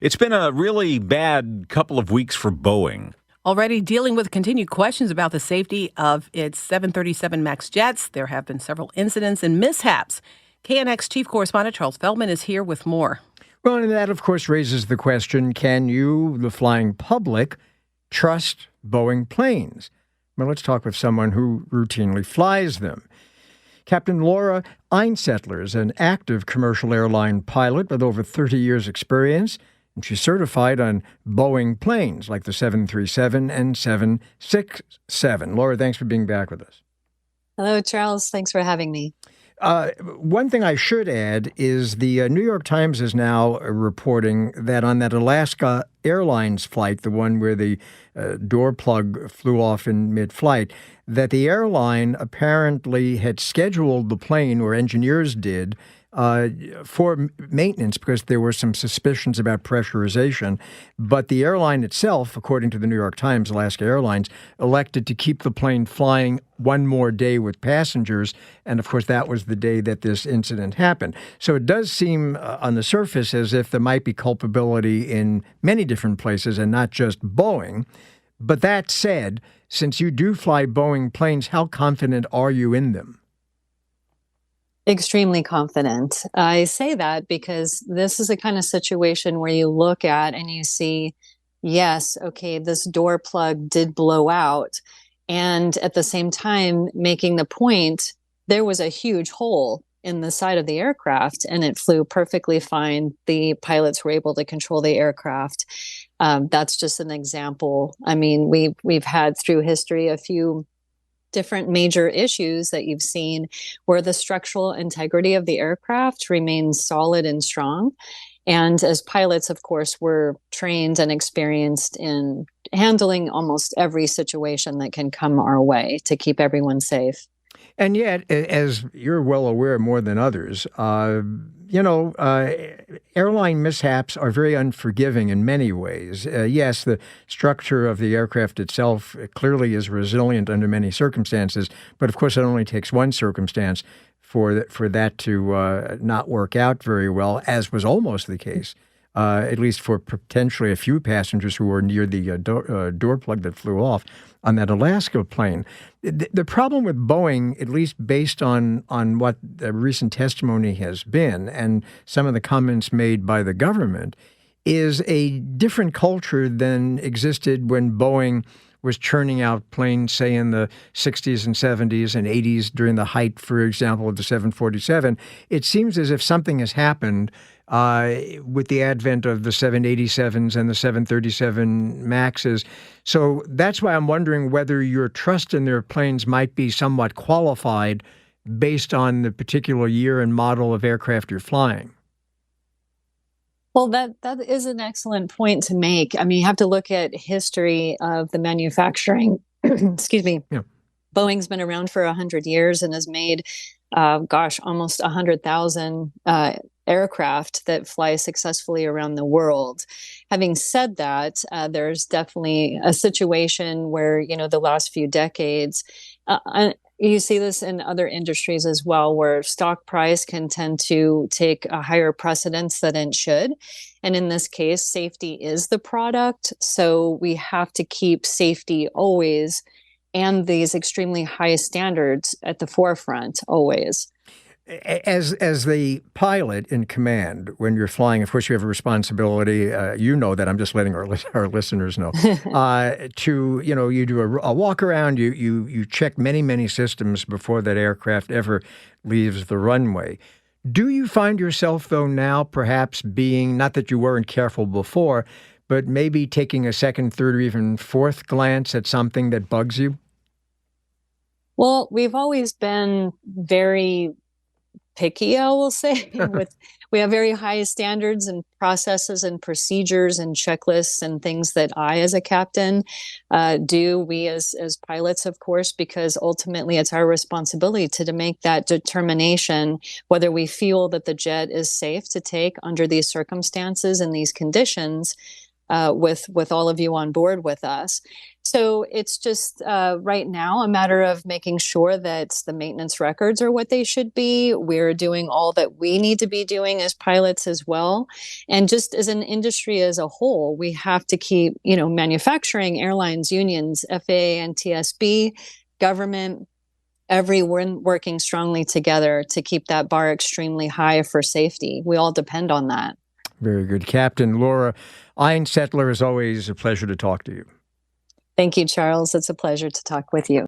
It's been a really bad couple of weeks for Boeing. Already dealing with continued questions about the safety of its 737 MAX jets. There have been several incidents and mishaps. KNX chief correspondent Charles Feldman is here with more. Well, and that, of course, raises the question, can you, the flying public, trust Boeing planes? Well, let's talk with someone who routinely flies them. Captain Laura Einsettler is an active commercial airline pilot with over 30 years' experience, and she's certified on Boeing planes like the 737 and 767. Laura, thanks for being back with us. Hello, Charles. Thanks for having me. One thing I should add is the New York Times is now reporting that on that Alaska Airlines flight, the one where the door plug flew off in mid-flight, that the airline apparently had scheduled the plane, or engineers did, for maintenance because there were some suspicions about pressurization. But the airline itself, according to the New York Times, Alaska Airlines, elected to keep the plane flying one more day with passengers. And of course, that was the day that this incident happened. So it does seem on the surface as if there might be culpability in many different places and not just Boeing. But that said, since you do fly Boeing planes, how confident are you in them? Extremely confident. I say that because this is the kind of situation where you look at and you see, yes, okay, this door plug did blow out. And at the same time, making the point, there was a huge hole in the side of the aircraft and it flew perfectly fine. The pilots were able to control the aircraft. That's just an example. I mean, we've had through history a few different major issues that you've seen where the structural integrity of the aircraft remains solid and strong. And as pilots, of course, we're trained and experienced in handling almost every situation that can come our way to keep everyone safe. And yet, as you're well aware more than others, airline mishaps are very unforgiving in many ways. Yes, the structure of the aircraft itself clearly is resilient under many circumstances, but of course it only takes one circumstance for that to not work out very well, as was almost the case, at least for potentially a few passengers who were near the door plug that flew off on that Alaska plane. The problem with Boeing, at least based on what the recent testimony has been and some of the comments made by the government, is a different culture than existed when Boeing was churning out planes, say, in the 60s and 70s and 80s during the height, for example, of the 747. It seems as if something has happened with the advent of the 787s and the 737 MAXs. So that's why I'm wondering whether your trust in their planes might be somewhat qualified based on the particular year and model of aircraft you're flying. Well, that is an excellent point to make. I mean, you have to look at history of the manufacturing. Excuse me. Yeah. Boeing's been around for 100 years and has made, almost 100,000 aircraft that fly successfully around the world. Having said that, there's definitely a situation where, the last few decades, you see this in other industries as well, where stock price can tend to take a higher precedence than it should. And in this case, safety is the product. So we have to keep safety always and these extremely high standards at the forefront always. As the pilot in command, when you're flying, of course, you have a responsibility. You know that. I'm just letting our listeners know. You do a walk around. You check many systems before that aircraft ever leaves the runway. Do you find yourself, though, now perhaps being, not that you weren't careful before, but maybe taking a second, third, or even fourth glance at something that bugs you? Well, we've always been very picky, I will say. We have very high standards and processes and procedures and checklists and things that I, as a captain, do. We as pilots, of course, because ultimately it's our responsibility to make that determination whether we feel that the jet is safe to take under these circumstances and these conditions. with all of you on board with us. So it's just right now a matter of making sure that the maintenance records are what they should be. We're doing all that we need to be doing as pilots as well. And just as an industry as a whole, we have to keep, manufacturing, airlines, unions, FAA and TSB, government, everyone working strongly together to keep that bar extremely high for safety. We all depend on that. Very good. Captain Laura Einsettler, as always, a pleasure to talk to you. Thank you, Charles. It's a pleasure to talk with you.